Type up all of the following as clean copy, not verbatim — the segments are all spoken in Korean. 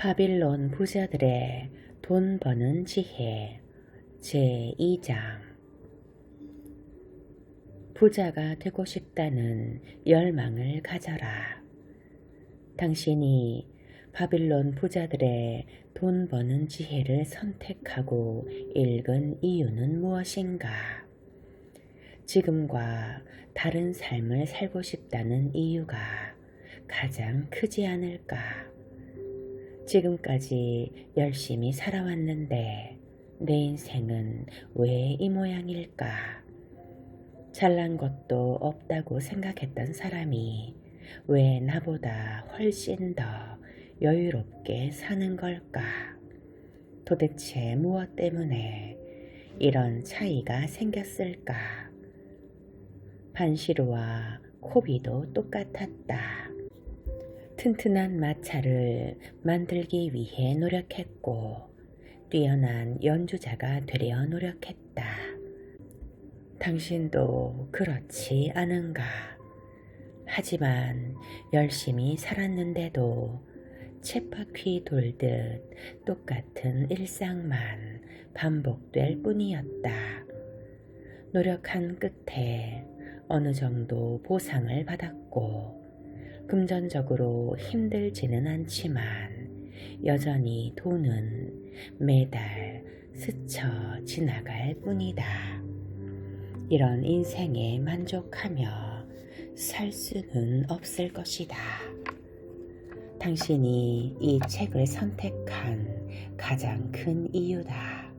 바빌론 부자들의 돈 버는 지혜 제2장. 부자가 되고 싶다는 열망을 가져라. 당신이 바빌론 부자들의 돈 버는 지혜를 선택하고 읽은 이유는 무엇인가? 지금과 다른 삶을 살고 싶다는 이유가 가장 크지 않을까? 지금까지 열심히 살아왔는데 내 인생은 왜 이 모양일까? 잘난 것도 없다고 생각했던 사람이 왜 나보다 훨씬 더 여유롭게 사는 걸까? 도대체 무엇 때문에 이런 차이가 생겼을까? 반시루와 코비도 똑같았다. 튼튼한 마차를 만들기 위해 노력했고 뛰어난 연주자가 되려 노력했다. 당신도 그렇지 않은가? 하지만 열심히 살았는데도 쳇바퀴 돌듯 똑같은 일상만 반복될 뿐이었다. 노력한 끝에 어느 정도 보상을 받았고 금전적으로 힘들지는 않지만 여전히 돈은 매달 스쳐 지나갈 뿐이다. 이런 인생에 만족하며 살 수는 없을 것이다. 당신이 이 책을 선택한 가장 큰 이유다.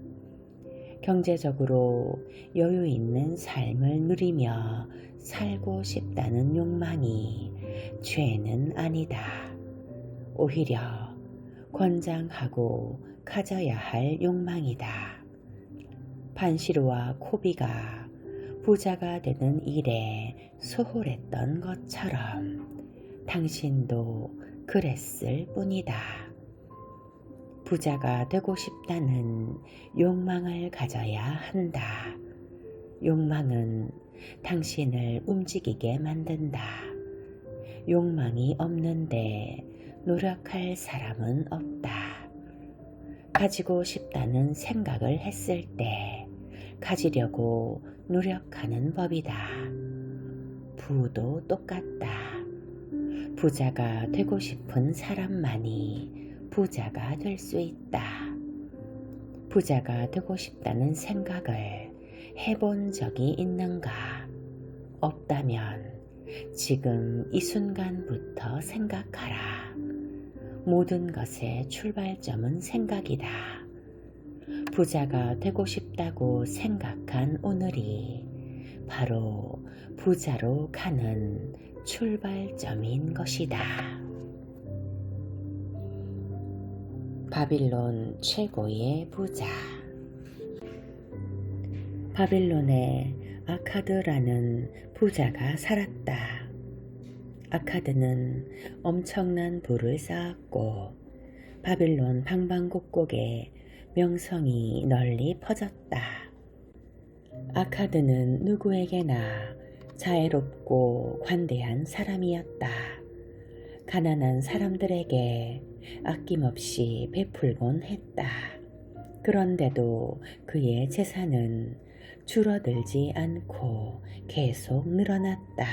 경제적으로 여유 있는 삶을 누리며 살고 싶다는 욕망이 죄는 아니다. 오히려 권장하고 가져야 할 욕망이다. 반시루와 코비가 부자가 되는 일에 소홀했던 것처럼 당신도 그랬을 뿐이다. 부자가 되고 싶다는 욕망을 가져야 한다. 욕망은 당신을 움직이게 만든다. 욕망이 없는데 노력할 사람은 없다. 가지고 싶다는 생각을 했을 때 가지려고 노력하는 법이다. 부도 똑같다. 부자가 되고 싶은 사람만이 부자가 될 수 있다. 부자가 되고 싶다는 생각을 해본 적이 있는가? 없다면 지금 이 순간부터 생각하라. 모든 것의 출발점은 생각이다. 부자가 되고 싶다고 생각한 오늘이 바로 부자로 가는 출발점인 것이다. 바빌론 최고의 부자. 바빌론에 아카드라는 부자가 살았다. 아카드는 엄청난 부를 쌓았고 바빌론 방방곡곡에 명성이 널리 퍼졌다. 아카드는 누구에게나 자애롭고 관대한 사람이었다. 가난한 사람들에게 아낌없이 베풀곤 했다. 그런데도 그의 재산은 줄어들지 않고 계속 늘어났다.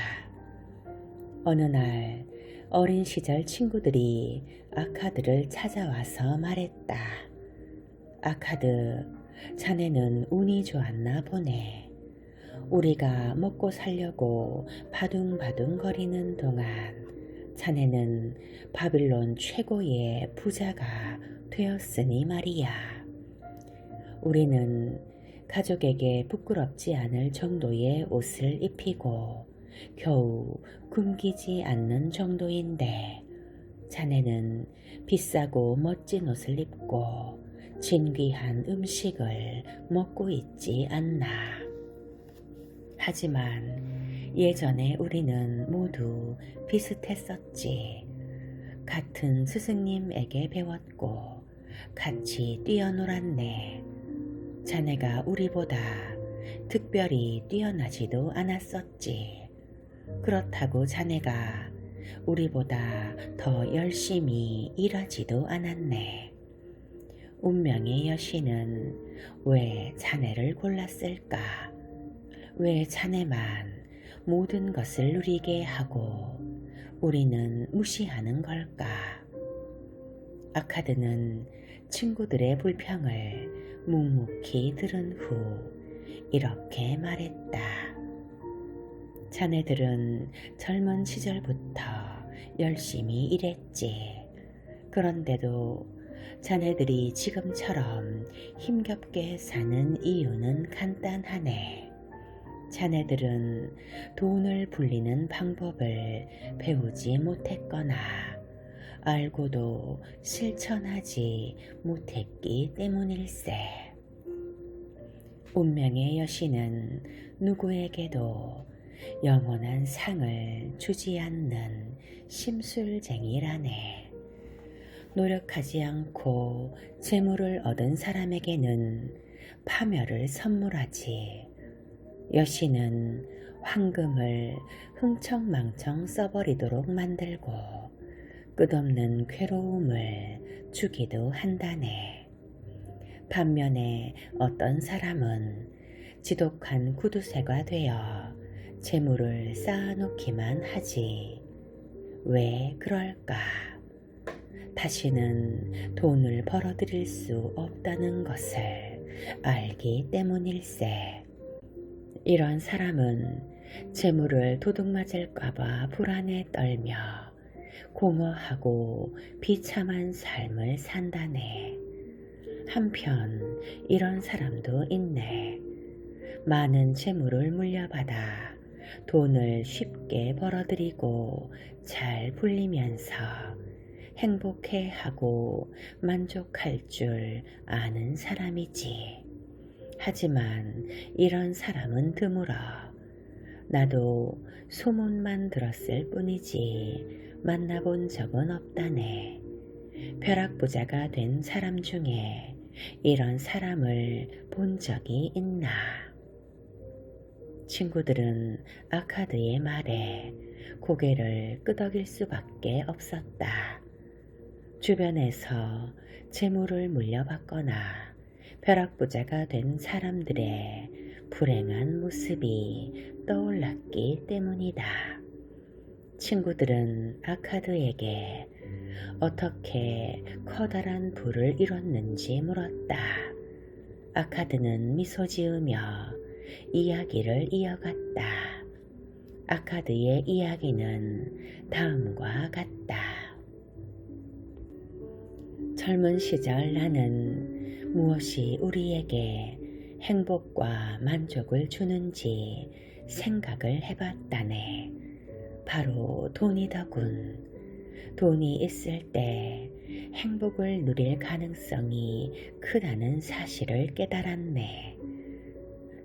어느 날 어린 시절 친구들이 아카드를 찾아와서 말했다. 아카드, 자네는 운이 좋았나 보네. 우리가 먹고 살려고 바둥바둥 거리는 동안 자네는 바빌론 최고의 부자가 되었으니 말이야. 우리는 가족에게 부끄럽지 않을 정도의 옷을 입히고 겨우 굶기지 않는 정도인데 자네는 비싸고 멋진 옷을 입고 진귀한 음식을 먹고 있지 않나. 하지만 예전에 우리는 모두 비슷했었지. 같은 스승님에게 배웠고 같이 뛰어놀았네. 자네가 우리보다 특별히 뛰어나지도 않았었지. 그렇다고 자네가 우리보다 더 열심히 일하지도 않았네. 운명의 여신은 왜 자네를 골랐을까? 왜 자네만 모든 것을 누리게 하고 우리는 무시하는 걸까? 아카드는 친구들의 불평을 묵묵히 들은 후 이렇게 말했다. 자네들은 젊은 시절부터 열심히 일했지. 그런데도 자네들이 지금처럼 힘겹게 사는 이유는 간단하네. 자네들은 돈을 불리는 방법을 배우지 못했거나 알고도 실천하지 못했기 때문일세. 운명의 여신은 누구에게도 영원한 상을 주지 않는 심술쟁이라네. 노력하지 않고 재물을 얻은 사람에게는 파멸을 선물하지. 여신은 황금을 흥청망청 써버리도록 만들고 끝없는 괴로움을 주기도 한다네. 반면에 어떤 사람은 지독한 구두쇠가 되어 재물을 쌓아놓기만 하지. 왜 그럴까? 다시는 돈을 벌어들일 수 없다는 것을 알기 때문일세. 이런 사람은 재물을 도둑맞을까봐 불안에 떨며 공허하고 비참한 삶을 산다네. 한편 이런 사람도 있네. 많은 재물을 물려받아 돈을 쉽게 벌어들이고 잘 불리면서 행복해하고 만족할 줄 아는 사람이지. 하지만 이런 사람은 드물어. 나도 소문만 들었을 뿐이지 만나본 적은 없다네. 벼락부자가 된 사람 중에 이런 사람을 본 적이 있나? 친구들은 아카드의 말에 고개를 끄덕일 수밖에 없었다. 주변에서 재물을 물려받거나 벼락부자가 된 사람들의 불행한 모습이 떠올랐기 때문이다. 친구들은 아카드에게 어떻게 커다란 부를 이뤘는지 물었다. 아카드는 미소 지으며 이야기를 이어갔다. 아카드의 이야기는 다음과 같다. 젊은 시절 나는 무엇이 우리에게 행복과 만족을 주는지 생각을 해봤다네. 바로 돈이더군. 돈이 있을 때 행복을 누릴 가능성이 크다는 사실을 깨달았네.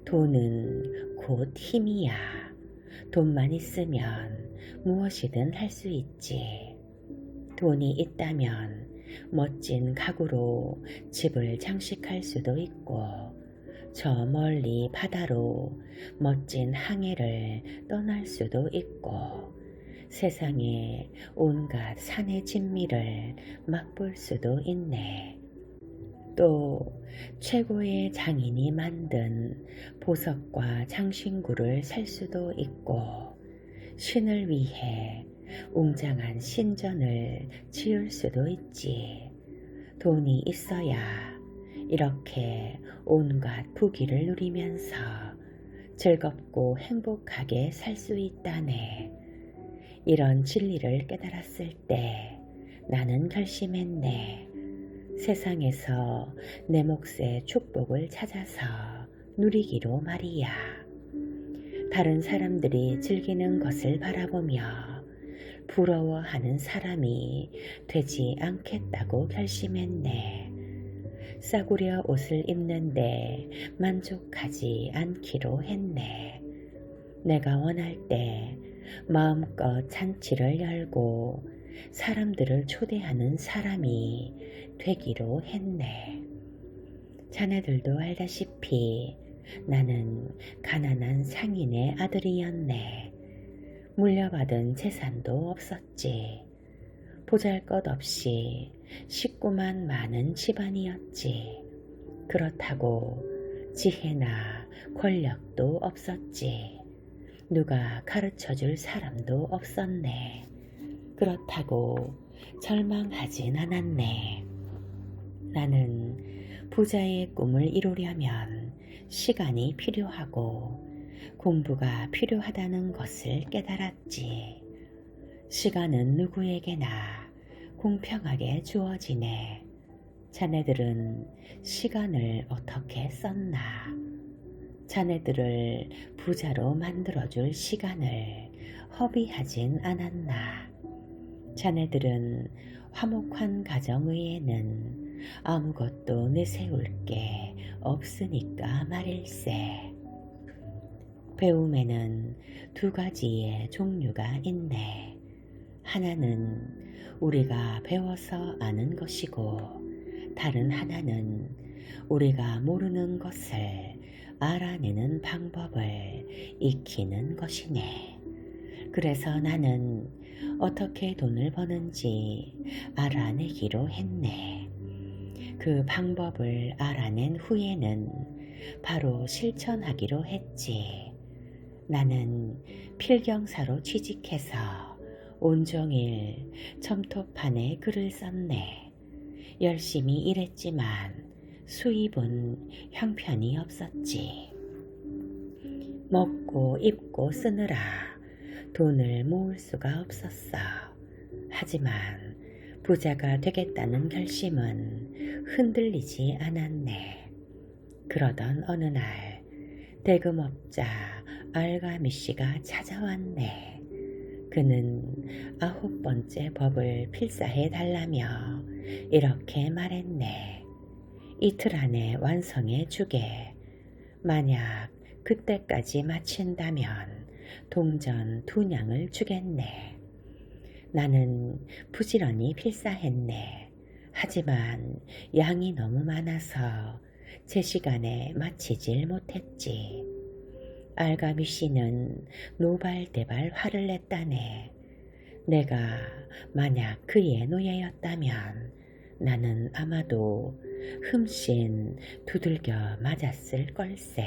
돈은 곧 힘이야. 돈만 있으면 무엇이든 할 수 있지. 돈이 있다면 멋진 가구로 집을 장식할 수도 있고 저 멀리 바다로 멋진 항해를 떠날 수도 있고 세상의 온갖 산의 진미를 맛볼 수도 있네. 또 최고의 장인이 만든 보석과 장신구를 살 수도 있고 신을 위해 웅장한 신전을 지을 수도 있지. 돈이 있어야 이렇게 온갖 부귀를 누리면서 즐겁고 행복하게 살 수 있다네. 이런 진리를 깨달았을 때 나는 결심했네. 세상에서 내 몫의 축복을 찾아서 누리기로 말이야. 다른 사람들이 즐기는 것을 바라보며 부러워하는 사람이 되지 않겠다고 결심했네. 싸구려 옷을 입는데 만족하지 않기로 했네. 내가 원할 때 마음껏 잔치를 열고 사람들을 초대하는 사람이 되기로 했네. 자네들도 알다시피 나는 가난한 상인의 아들이었네. 물려받은 재산도 없었지. 보잘것없이 식구만 많은 집안이었지. 그렇다고 지혜나 권력도 없었지. 누가 가르쳐줄 사람도 없었네. 그렇다고 절망하진 않았네. 나는 부자의 꿈을 이루려면 시간이 필요하고 공부가 필요하다는 것을 깨달았지. 시간은 누구에게나 공평하게 주어지네. 자네들은 시간을 어떻게 썼나? 자네들을 부자로 만들어줄 시간을 허비하진 않았나? 자네들은 화목한 가정 외에는 아무것도 내세울 게 없으니까 말일세. 배움에는 두 가지의 종류가 있네. 하나는 우리가 배워서 아는 것이고, 다른 하나는 우리가 모르는 것을 알아내는 방법을 익히는 것이네. 그래서 나는 어떻게 돈을 버는지 알아내기로 했네. 그 방법을 알아낸 후에는 바로 실천하기로 했지. 나는 필경사로 취직해서 온종일 첨토판에 글을 썼네. 열심히 일했지만 수입은 형편이 없었지. 먹고 입고 쓰느라 돈을 모을 수가 없었어. 하지만 부자가 되겠다는 결심은 흔들리지 않았네. 그러던 어느 날 대금업자 알가미 씨가 찾아왔네. 그는 9번째 법을 필사해 달라며 이렇게 말했네. 이틀 안에 완성해 주게. 만약 그때까지 마친다면 동전 2냥을 주겠네. 나는 부지런히 필사했네. 하지만 양이 너무 많아서 제 시간에 마치질 못했지. 알가미 씨는 노발대발 화를 냈다네. 내가 만약 그의 노예였다면 나는 아마도 흠씬 두들겨 맞았을 걸세.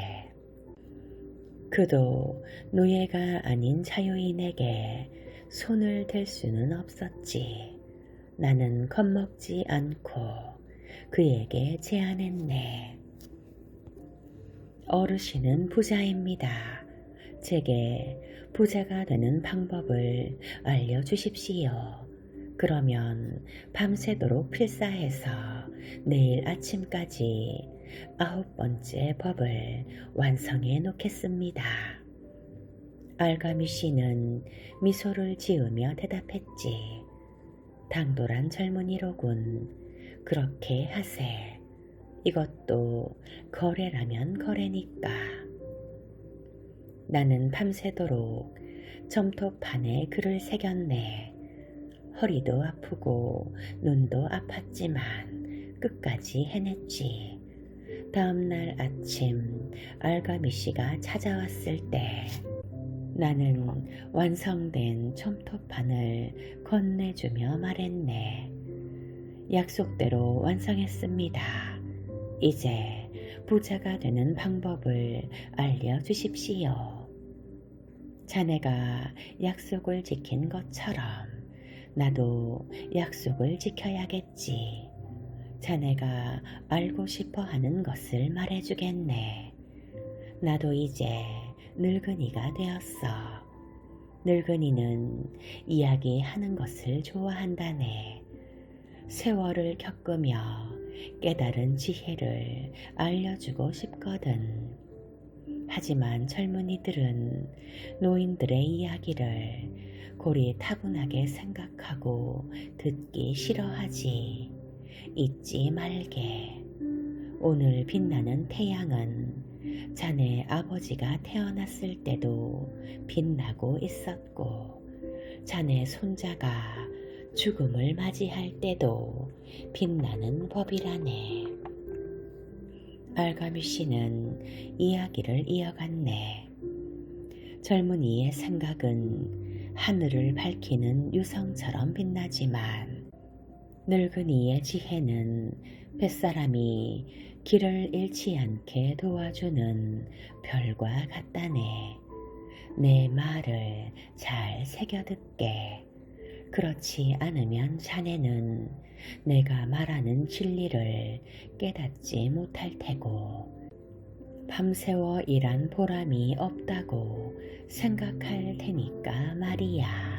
그도 노예가 아닌 자유인에게 손을 댈 수는 없었지. 나는 겁먹지 않고 그에게 제안했네. 어르신은 부자입니다. 제게 부자가 되는 방법을 알려주십시오. 그러면 밤새도록 필사해서 내일 아침까지 9번째 법을 완성해 놓겠습니다. 알가미 씨는 미소를 지으며 대답했지. 당돌한 젊은이로군. 그렇게 하세. 이것도 거래라면 거래니까. 나는 밤새도록 점토판에 글을 새겼네. 허리도 아프고 눈도 아팠지만 끝까지 해냈지. 다음날 아침 알가미 씨가 찾아왔을 때 나는 완성된 첨토판을 건네주며 말했네. 약속대로 완성했습니다. 이제 부자가 되는 방법을 알려주십시오. 자네가 약속을 지킨 것처럼 나도 약속을 지켜야겠지. 자네가 알고 싶어 하는 것을 말해주겠네. 나도 이제 늙은이가 되었어. 늙은이는 이야기하는 것을 좋아한다네. 세월을 겪으며 깨달은 지혜를 알려주고 싶거든. 하지만 젊은이들은 노인들의 이야기를 고리타분하게 생각하고 듣기 싫어하지. 잊지 말게. 오늘 빛나는 태양은 자네 아버지가 태어났을 때도 빛나고 있었고, 자네 손자가 죽음을 맞이할 때도 빛나는 법이라네. 알가미 씨는 이야기를 이어갔네. 젊은이의 생각은 하늘을 밝히는 유성처럼 빛나지만 늙은이의 지혜는 뱃사람이 길을 잃지 않게 도와주는 별과 같다네. 내 말을 잘 새겨듣게. 그렇지 않으면 자네는 내가 말하는 진리를 깨닫지 못할 테고 밤새워 일한 보람이 없다고 생각할 테니까 말이야.